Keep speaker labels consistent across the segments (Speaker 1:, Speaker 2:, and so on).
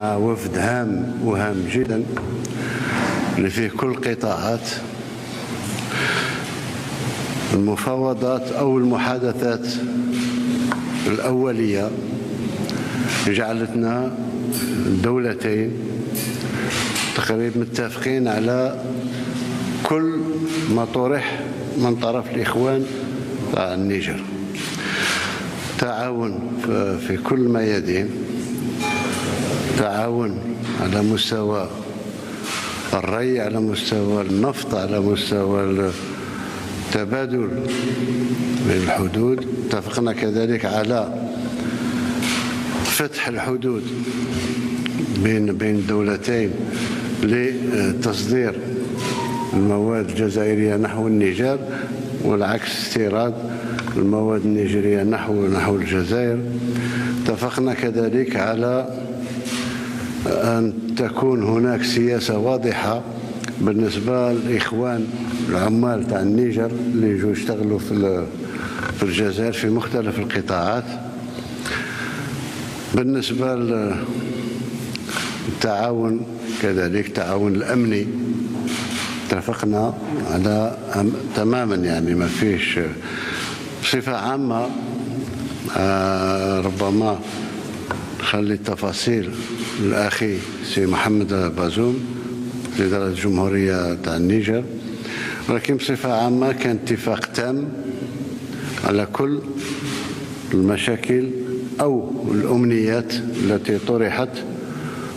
Speaker 1: وفد هام وهام جدا اللي فيه كل القطاعات. المفاوضات أو المحادثات الأولية جعلتنا الدولتين تقريبا متفقين على كل ما طرح من طرف الإخوان تاع النيجر. تعاون في كل الميادين، تعاون على مستوى الري، على مستوى النفط، على مستوى التبادل بين الحدود. اتفقنا كذلك على فتح الحدود بين الدولتين لتصدير المواد الجزائرية نحو النيجر، والعكس استيراد المواد النيجيرية نحو الجزائر. اتفقنا كذلك على أن تكون هناك سياسة واضحة بالنسبة للإخوان العمال تاع النيجر اللي يجوا يشتغلوا في الجزائر في مختلف القطاعات. بالنسبة للتعاون كذلك التعاون الأمني اتفقنا على تماما، يعني ما فيش. بصفة عامة ربما نخلي التفاصيل الأخي سي محمد بازوم رئيس الجمهورية تاع النيجر، ولكن بصفة عامة كان اتفاق تام على كل المشاكل أو الأمنيات التي طرحت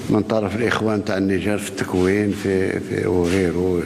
Speaker 1: من طرف الإخوان تاع النيجر في التكوين في وغيره.